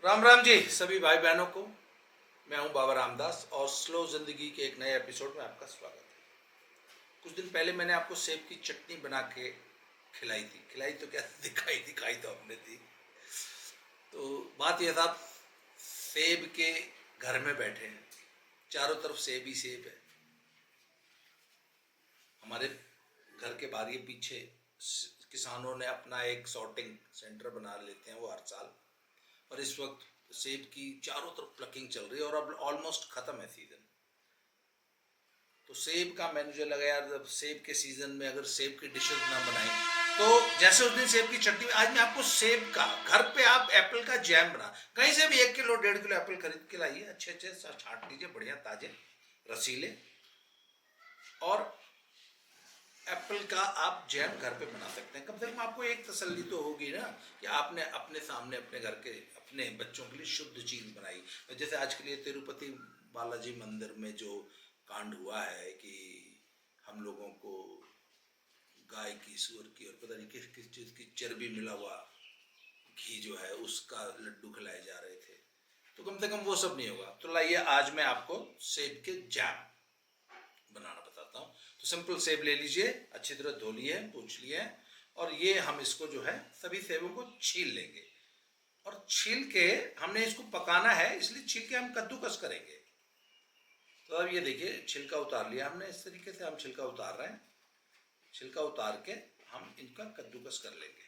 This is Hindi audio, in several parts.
राम राम जी सभी भाई बहनों को। मैं हूं बाबा रामदास और स्लो जिंदगी के एक नए एपिसोड में आपका स्वागत है। कुछ दिन पहले मैंने आपको सेब की चटनी बना के खिलाई तो क्या दिखाई तो आपने थी। तो बात यह था, सेब के घर में बैठे हैं, चारों तरफ सेब ही सेब है। हमारे घर के बाहर ये पीछे किसानों ने अपना एक सॉर्टिंग सेंटर बना लेते हैं वो हर साल, और इस वक्त सेब की चारों तरफ प्लकिंग चल रही है और अब ऑलमोस्ट खत्म है सीजन। तो सेब का मैं मुझे लगा यार, जब सेब के सीजन में अगर सेब की डिशेस ना बनाई तो जैसे उस दिन सेब की चटनी, आज मैं आपको सेब का, घर पे आप एप्पल का जैम बना, कहीं से भी 1 किलो 1.5 किलो एप्पल खरीद के लाइए, अच्छे अच्छे छांट लीजिए, बढ़िया ताजे रसीले, और एप्पल का आप जैम घर पे बना सकते हैं। कम से कम आपको एक तसल्ली तो होगी ना कि आपने अपने सामने अपने घर के अपने बच्चों के लिए शुद्ध चीज बनाई। जैसे आज के लिए तिरुपति बालाजी मंदिर में जो कांड हुआ है कि हम लोगों को गाय की, सूअर की और पता नहीं किस किस चीज की चर्बी मिला हुआ घी जो है उसका लड्डू खिलाए जा रहे थे, तो कम से कम वो सब नहीं होगा। तो लाइए आज मैं आपको सेब के जैम बनाना बताता हूँ। तो सिंपल सेब ले लीजिए, अच्छी तरह धो लिए, पूछ लिए, और ये हम इसको जो है सभी सेबों को छील लेंगे, और छील के हमने इसको पकाना है, इसलिए छील के हम कद्दूकस करेंगे। तो अब ये देखिए छिलका उतार लिया हमने, इस तरीके से हम छिलका उतार रहे हैं। छिलका उतार के हम इनका कद्दूकस कर लेंगे।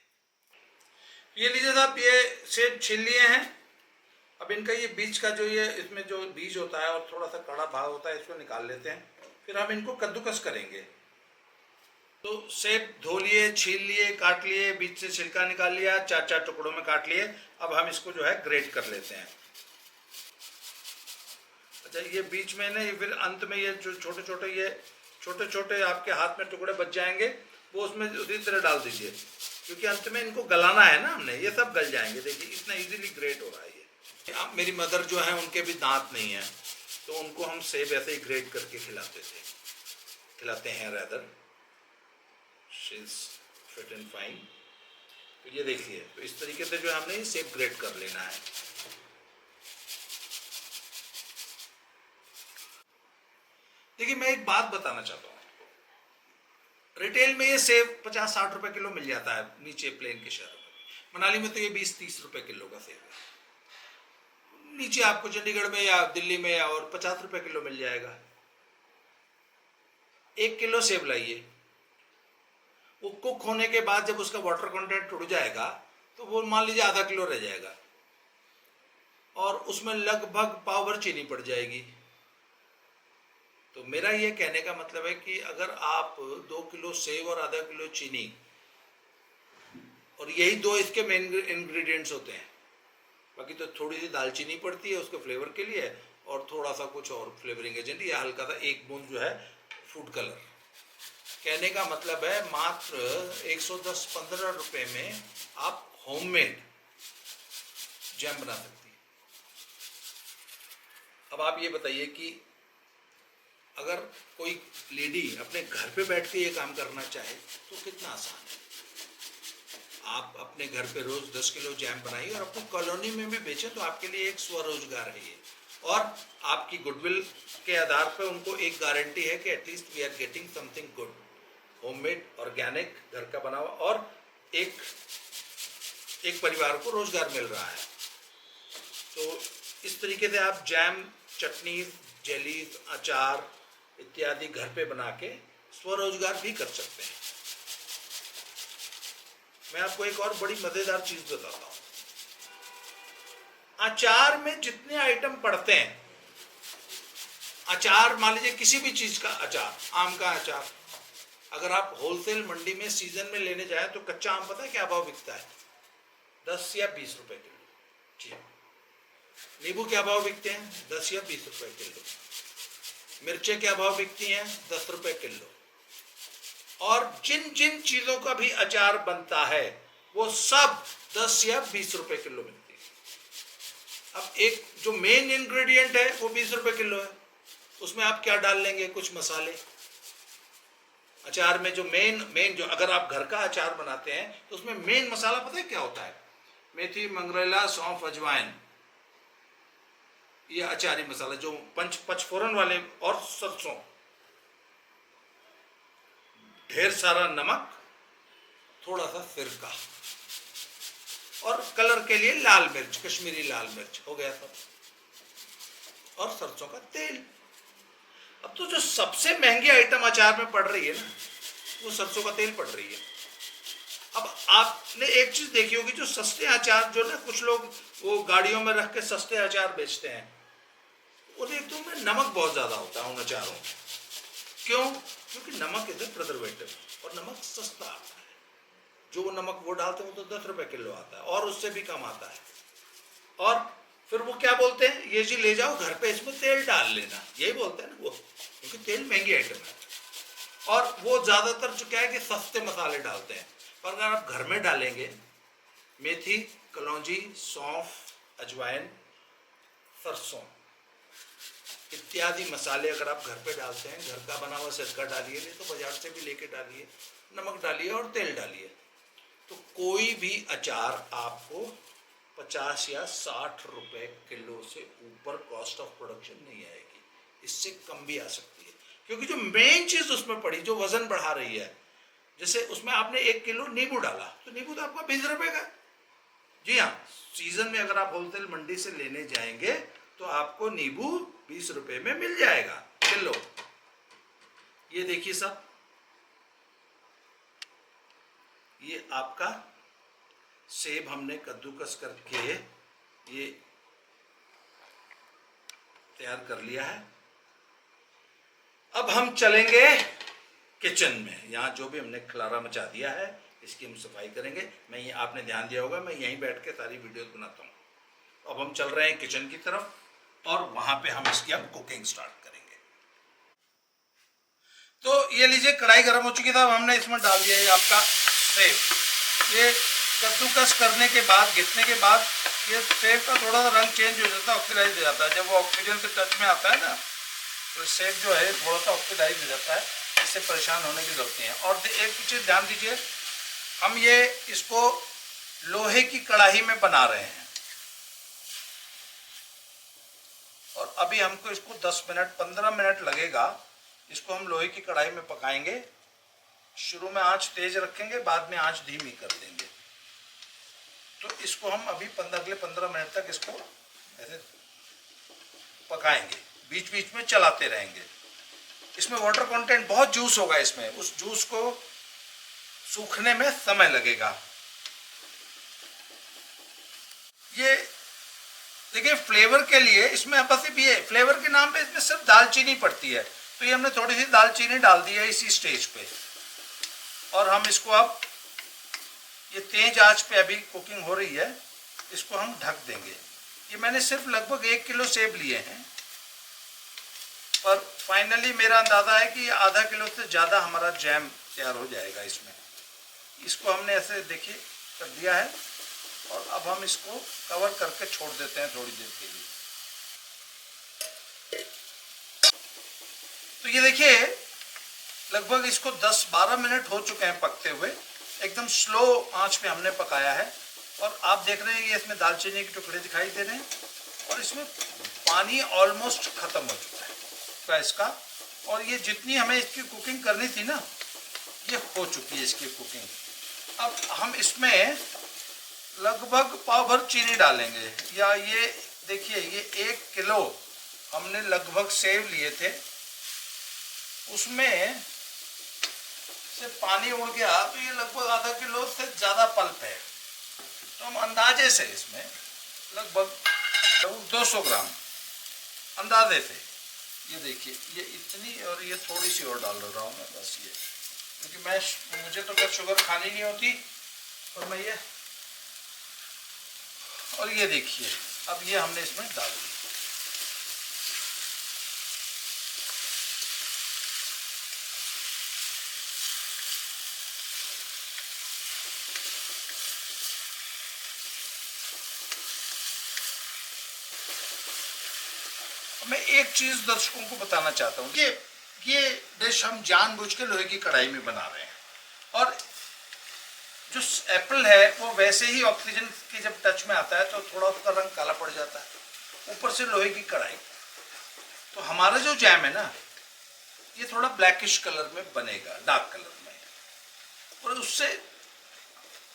ये लीजिए साहब, ये सेब छील लिए हैं। अब इनका ये बीज का जो ये इसमें जो बीज होता है और थोड़ा सा कड़ा भाग होता है, इसको निकाल लेते हैं, फिर हम इनको कद्दूकस करेंगे। तो सेब धो लिए, छील लिए, काट लिए, बीच से छिलका निकाल लिया, 4-4 टुकड़ों में काट लिए। अब हम इसको जो है ग्रेट कर लेते हैं। अच्छा, ये बीच में ना, ये फिर अंत में ये जो छोटे छोटे आपके हाथ में टुकड़े बच जाएंगे, वो उसमें उसी तरह डाल दीजिए, क्योंकि अंत में इनको गलाना है ना हमने, ये सब गल जाएंगे। देखिए इतना इजीली ग्रेट हो रहा है ये। अब मेरी मदर जो है उनके भी दांत नहीं है, तो उनको हम सेब ऐसे ही ग्रेट करके खिलाते हैं rather. She is fit and fine. तो ये देखिए, तो इस तरीके से जो हमने सेब ग्रेट कर लेना है। देखिए मैं एक बात बताना चाहता हूँ, रिटेल में ये सेब 50-60 रुपए किलो मिल जाता है नीचे प्लेन के शहरों में। मनाली में तो ये 20-30 रुपए किलो का सेब है। नीचे आपको चंडीगढ़ में या दिल्ली में या और 50 रुपए किलो मिल जाएगा। 1 किलो सेब लाइए, वो कुक होने के बाद जब उसका वाटर कंटेंट उड़ जाएगा तो वो मान लीजिए आधा किलो रह जाएगा, और उसमें लगभग पाव भर चीनी पड़ जाएगी। तो मेरा ये कहने का मतलब है कि अगर आप 2 किलो सेब और आधा किलो चीनी, और यही दो इसके मेन इंग्रेडिएंट्स होते हैं, बाकी तो थोड़ी सी दालचीनी पड़ती है उसके फ्लेवर के लिए, और थोड़ा सा कुछ और फ्लेवरिंग एजेंट, या हल्का सा 1 बूंद जो है फूड कलर। कहने का मतलब है मात्र 110-15 रुपए में आप होममेड जैम बना सकती है। अब आप ये बताइए कि अगर कोई लेडी अपने घर पे बैठ के ये काम करना चाहे तो कितना आसान है। आप अपने घर पे रोज 10 किलो जैम बनाइए और अपनी कॉलोनी में भी बेचें, तो आपके लिए एक स्वरोजगार है ये, और आपकी गुडविल के आधार पर उनको एक गारंटी है कि at least we are getting something good, homemade, organic, घर का बना हुआ, और एक परिवार को रोजगार मिल रहा है। तो इस तरीके से आप जैम, चटनी, जेलीज, अचार इत्यादि घर पे बना के स्वरोजगार भी कर सकते हैं। मैं आपको एक और बड़ी मजेदार चीज बताता हूं। अचार में जितने आइटम पड़ते हैं, अचार मान लीजिए किसी भी चीज का अचार, आम का अचार, अगर आप होलसेल मंडी में सीजन में लेने जाए तो कच्चा आम पता है क्या भाव बिकता है? 10 या 20 रुपए किलो। जी। नींबू क्या भाव बिकते हैं? 10 या 20 रुपए किलो। मिर्चें क्या भाव बिकती हैं? 10 रुपए किलो। और जिन जिन चीजों का भी अचार बनता है वो सब 10 या 20 रुपए किलो मिलती है। अब एक जो मेन इंग्रेडिएंट है वो 20 रुपए किलो है, उसमें आप क्या डाल लेंगे? कुछ मसाले। अचार में जो मेन जो, अगर आप घर का अचार बनाते हैं तो उसमें मेन मसाला पता है क्या होता है? मेथी, मंगरेला, सौंफ, अजवाइन, ये अचारी मसाला जो पचफोरन वाले, और सरसों, ढेर सारा नमक, थोड़ा सा सिरका, और कलर के लिए लाल मिर्च, कश्मीरी लाल मिर्च, हो गया सब, और सरसों का तेल। अब तो जो सबसे महंगी आइटम अचार में पड़ रही है ना, वो सरसों का तेल पड़ रही है। अब आपने एक चीज देखी होगी, जो सस्ते अचार जो ना कुछ लोग वो गाड़ियों में रख के सस्ते अचार बेचते हैं, उन्हें तो में नमक बहुत ज्यादा होता है उन अचारों में। क्यों? क्योंकि नमक इज ए प्रिजर्वेटिव, और नमक सस्ता आता है। जो वो नमक वो डालते हैं वो तो 10 रुपए किलो आता है, और उससे भी कम आता है। और फिर वो क्या बोलते हैं, ये जी ले जाओ घर पे, इसमें तेल डाल लेना, यही बोलते हैं ना वो, क्योंकि तेल महंगी आइटम है। और वो ज्यादातर जो क्या है कि सस्ते मसाले डालते हैं। पर अगर आप घर में डालेंगे, मेथी, कलौंजी, सौंफ, अजवाइन, सरसों इत्यादि मसाले अगर आप घर पे डालते हैं, घर का बना हुआ सिरका डालिए, नहीं तो बाजार से भी लेके डालिए, नमक डालिए और तेल डालिए, तो कोई भी अचार आपको 50 या 60 रुपए किलो से ऊपर कॉस्ट ऑफ प्रोडक्शन नहीं आएगी। इससे कम भी आ सकती है, क्योंकि जो मेन चीज उसमें पड़ी, जो वजन बढ़ा रही है, जैसे उसमें आपने 1 किलो नींबू डाला, तो नींबू तो आपका 20 रुपए का। जी हाँ, सीजन में अगर आप होलसेल मंडी से लेने जाएंगे तो आपको नींबू 20 रुपए में मिल जाएगा किलो। ये देखिए साहब, ये आपका सेब हमने कद्दूकस करके ये तैयार कर लिया है। अब हम चलेंगे किचन में। यहाँ जो भी हमने खलारा मचा दिया है, इसकी हम सफाई करेंगे। मैं ये, आपने ध्यान दिया होगा, मैं यहीं बैठ के सारी वीडियोस बनाता हूँ। अब हम चल रहे हैं किचन की तरफ, और वहां पे हम इसकी अब कुकिंग स्टार्ट करेंगे। तो ये लीजिए, कढ़ाई गर्म हो चुकी था, अब हमने इसमें डाल दिया है आपका सेब। ये कद्दूकस करने के बाद, घिसने के बाद, ये सेब का थोड़ा सा रंग चेंज हो जाता है, ऑक्सीडाइज हो जाता है। जब वो ऑक्सीजन से टच में आता है ना, तो सेब जो है थोड़ा सा ऑक्सीडाइज हो जाता है। इससे परेशान होने की जरूरत नहीं है। और एक चीज ध्यान दीजिए, हम ये इसको लोहे की कढ़ाई में बना रहे हैं, और अभी हमको इसको 10 मिनट 15 मिनट लगेगा। इसको हम लोहे की कढ़ाई में पकाएंगे। शुरू में आंच तेज रखेंगे, बाद में आंच धीमी कर देंगे। तो इसको हम अभी अगले 15 मिनट तक इसको ऐसे पकाएंगे, बीच बीच में चलाते रहेंगे। इसमें वाटर कंटेंट बहुत, जूस होगा इसमें, उस जूस को सूखने में समय लगेगा। ये देखिए, फ्लेवर के लिए इसमें बस ये फ्लेवर के नाम पे इसमें सिर्फ दालचीनी पड़ती है, तो ये हमने थोड़ी सी दालचीनी डाल दी है इसी स्टेज पे। और हम इसको अब, ये तेज आंच पे अभी कुकिंग हो रही है, इसको हम ढक देंगे। ये मैंने सिर्फ लगभग 1 किलो सेब लिए हैं, पर फाइनली मेरा अंदाजा है कि आधा किलो से ज़्यादा हमारा जैम तैयार हो जाएगा इसमें। इसको हमने ऐसे देखिए कर दिया है, और अब हम इसको कवर करके छोड़ देते हैं थोड़ी देर के लिए। तो ये देखिए, लगभग इसको 10-12 मिनट हो चुके हैं पकते हुए। एकदम स्लो आंच पे हमने पकाया है, और आप देख रहे हैं ये इसमें दालचीनी के टुकड़े दिखाई दे रहे हैं, और इसमें पानी ऑलमोस्ट खत्म हो चुका है इसका। और ये जितनी हमें इसकी कुकिंग करनी थी ना, ये हो चुकी है इसकी कुकिंग। अब हम इसमें लगभग पाव भर चीनी डालेंगे, या ये देखिए, ये 1 किलो हमने लगभग सेब लिए थे, उसमें से पानी उड़ गया, तो ये लगभग आधा किलो से ज़्यादा पल्प है। तो हम अंदाजे से इसमें लगभग 200 ग्राम अंदाजे से, ये देखिए, ये इतनी, और ये थोड़ी सी और डाल रहा हूँ मैं, बस ये, क्योंकि मुझे तो खैर शुगर खानी नहीं होती, और मैं ये, और ये देखिए, अब ये हमने इसमें डाल दी। मैं एक चीज दर्शकों को बताना चाहता हूँ कि ये डिश हम जानबूझ के लोहे की कढ़ाई में बना रहे हैं, और जो एप्पल है वो वैसे ही ऑक्सीजन की जब टच में आता है तो थोड़ा उसका रंग काला पड़ जाता है, ऊपर से लोहे की कढ़ाई। तो हमारा जो जैम है ना, ये थोड़ा ब्लैकिश कलर में बनेगा, डार्क कलर में, और उससे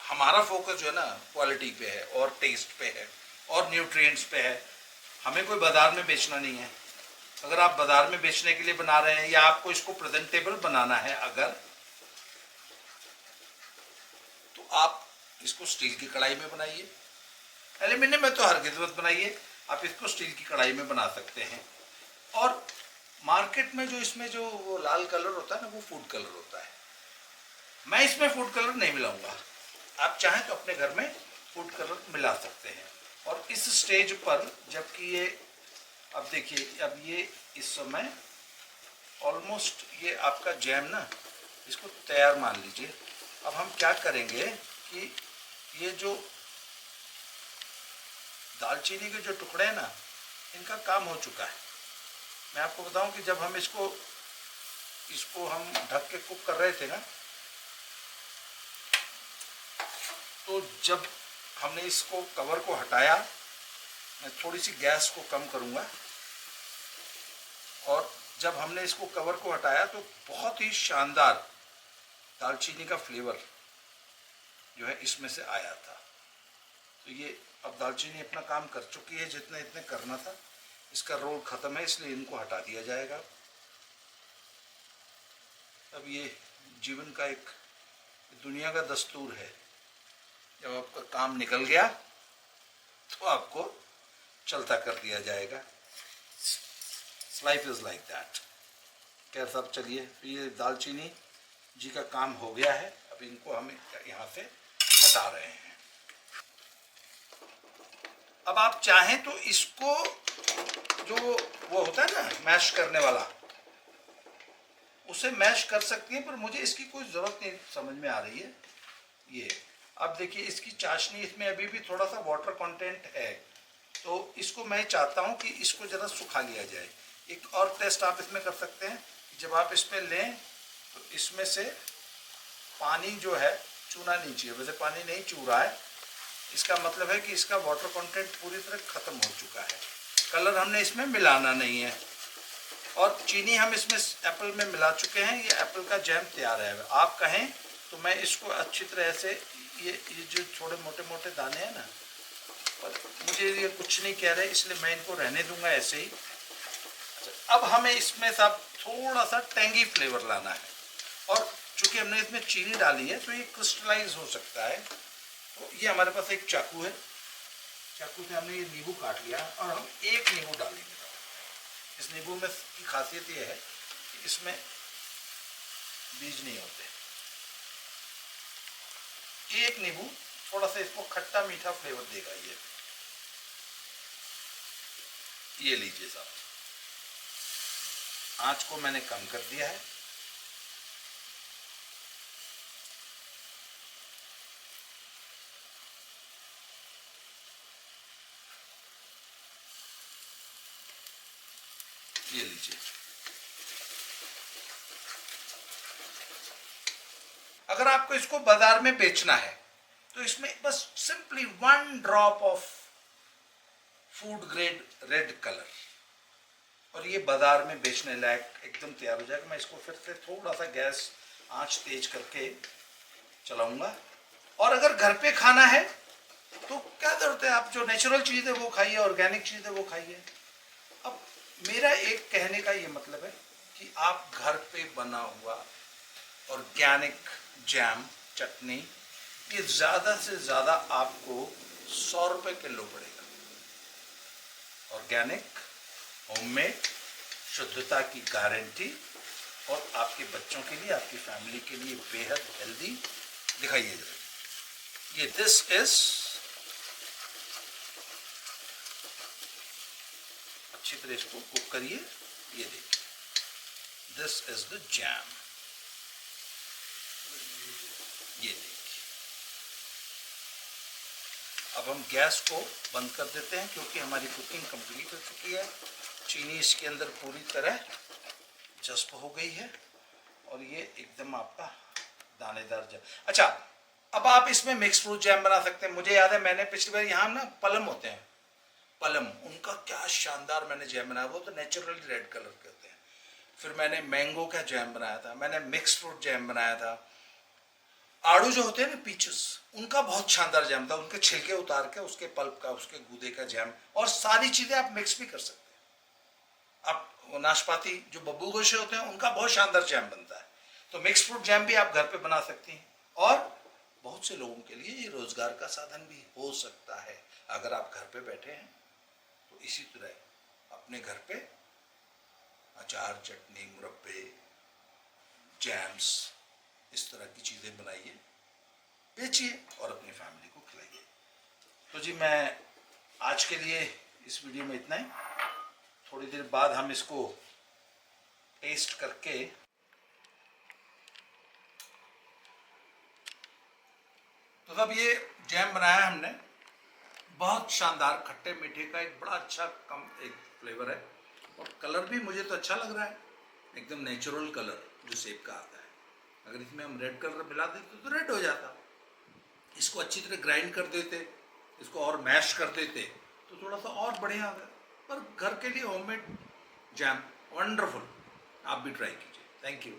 हमारा फोकस जो है ना क्वालिटी पे है और टेस्ट पे है और न्यूट्रिएंट्स पे है। हमें कोई बाजार में बेचना नहीं है। अगर आप बाजार में बेचने के लिए बना रहे हैं या आपको इसको प्रेजेंटेबल बनाना है अगर, तो आप इसको स्टील की कढ़ाई में बनाइए। एल्यूमिनियम में तो हरगिज़ मत बनाइए, आप इसको स्टील की कढ़ाई में बना सकते हैं। और मार्केट में जो इसमें जो वो लाल कलर होता है ना, वो फूड कलर होता है। मैं इसमें फूड कलर नहीं मिलाऊंगा। आप चाहें तो अपने घर में फूड कलर मिला सकते हैं। और इस स्टेज पर जबकि ये, अब देखिए, अब ये इस समय ऑलमोस्ट ये आपका जैम ना, इसको तैयार मान लीजिए। अब हम क्या करेंगे कि ये जो दालचीनी के जो टुकड़े हैं ना, इनका काम हो चुका है। मैं आपको बताऊं कि जब हम इसको हम ढक के कुक कर रहे थे ना, तो जब हमने इसको कवर को हटाया, मैं थोड़ी सी गैस को कम करूंगा, और जब हमने इसको कवर को हटाया तो बहुत ही शानदार दालचीनी का फ्लेवर जो है इसमें से आया था। तो ये अब दालचीनी अपना काम कर चुकी है, जितने इतने करना था। इसका रोल ख़त्म है, इसलिए इनको हटा दिया जाएगा। अब ये जीवन का एक, दुनिया का दस्तूर है, जब आपका काम निकल गया तो आपको चलता कर दिया जाएगा। Life is like that. क्या सब, चलिए, ये दालचीनी जी का काम हो गया है। अब इनको हम यहाँ से हटा रहे हैं। अब आप चाहें तो इसको, जो वो होता है ना मैश करने वाला, उसे मैश कर सकती हैं, पर मुझे इसकी कोई ज़रूरत नहीं समझ में आ रही है। ये अब देखिए, इसकी चाशनी, इसमें अभी भी थोड़ा सा वाटर कंटेंट है, तो इसको मैं चाहता हूँ कि इसको ज़रा सुखा लिया जाए। एक और टेस्ट आप इसमें कर सकते हैं। जब आप इसमें लें तो इसमें से पानी जो है चूना नहीं चाहिए। वैसे पानी नहीं चू रहा है, इसका मतलब है कि इसका वाटर कंटेंट पूरी तरह ख़त्म हो चुका है। कलर हमने इसमें मिलाना नहीं है, और चीनी हम इसमें एप्पल में मिला चुके हैं। ये एप्पल का जैम तैयार है। आप कहें तो मैं इसको अच्छी तरह से, ये जो थोड़े मोटे मोटे दाने हैं ना, पर मुझे ये कुछ नहीं कह रहे, इसलिए मैं इनको रहने दूंगा ऐसे ही। अब हमें इसमें सब थोड़ा सा टेंगी फ्लेवर लाना है, और चूंकि हमने इसमें चीनी डाली है तो ये क्रिस्टलाइज हो सकता है। तो ये हमारे पास एक चाकू है, चाकू से हमने ये नींबू काट लिया, और हम एक नींबू डालेंगे। इस नींबू में की खासियत ये है कि इसमें बीज नहीं होते। एक नींबू थोड़ा सा इसको खट्टा मीठा फ्लेवर देगा। ये लीजिए साहब, आंच को मैंने कम कर दिया है। ये लीजिए। अगर आपको इसको बाजार में बेचना है तो इसमें बस simply 1 drop of food grade red colour, और ये बाजार में बेचने लायक एकदम तैयार हो जाएगा। मैं इसको फिर से थोड़ा सा गैस आंच तेज करके चलाऊंगा। और अगर घर पे खाना है तो क्या जरूरत है, आप जो नेचुरल चीज़ है वो खाइए, ऑर्गेनिक चीज़ है वो खाइए। अब मेरा एक कहने का ये मतलब है कि आप घर पे बना हुआ ऑर्गेनिक जैम, चटनी, ये ज़्यादा से ज़्यादा आपको 100 रुपये किलो पड़ेगा। ऑर्गेनिक, होममेड, शुद्धता की गारंटी, और आपके बच्चों के लिए, आपकी फैमिली के लिए बेहद हेल्दी। दिखाइए जरा, ये दिस इज, अच्छी तरह इसको कुक करिए। ये देखिए, दिस इज द जैम। ये देखिए। अब हम गैस को बंद कर देते हैं, क्योंकि हमारी कुकिंग कंप्लीट हो चुकी है। चीनी इसके अंदर पूरी तरह जज्ब हो गई है, और ये एकदम आपका दानेदार जैम। अच्छा, अब आप इसमें मिक्स फ्रूट जैम बना सकते हैं। मुझे याद है, मैंने पिछली बार, यहाँ ना पलम होते हैं, पलम, उनका क्या शानदार मैंने जैम बनाया, वो तो नेचुरली रेड कलर के होते हैं। फिर मैंने मैंगो का जैम बनाया था, मैंने मिक्स फ्रूट जैम बनाया था। आड़ू जो होते हैं ना, पीचेस, उनका बहुत शानदार जैम था, उनके छिलके उतार के उसके पल्प का, उसके गूदे का जैम। और सारी चीजें आप मिक्स भी कर सकते हैं। आप नाशपाती जो बब्बू गोशे होते हैं, उनका बहुत शानदार जैम बनता है। तो मिक्स फ्रूट जैम भी आप घर पे बना सकती हैं। और बहुत से लोगों के लिए ये रोजगार का साधन भी हो सकता है। अगर आप घर पे बैठे हैं तो इसी तरह अपने घर पे अचार, चटनी, मुरब्बे, जैम्स, इस तरह की चीज़ें बनाइए, बेचिए और अपनी फैमिली को खिलाइए। तो जी, मैं आज के लिए इस वीडियो में इतना ही। थोड़ी देर बाद हम इसको टेस्ट करके तो अब ये जैम बनाया है हमने, बहुत शानदार खट्टे मीठे का एक बड़ा अच्छा कम एक फ्लेवर है। और कलर भी मुझे तो अच्छा लग रहा है, एकदम नेचुरल कलर जो सेब का आता है। अगर इसमें हम रेड कलर मिला देते तो रेड हो जाता। इसको अच्छी तरह ग्राइंड कर देते, इसको और मैश कर देते तो थोड़ा सा और बढ़िया आता। पर घर के लिए होममेड जैम वंडरफुल, आप भी ट्राई कीजिए। Thank you.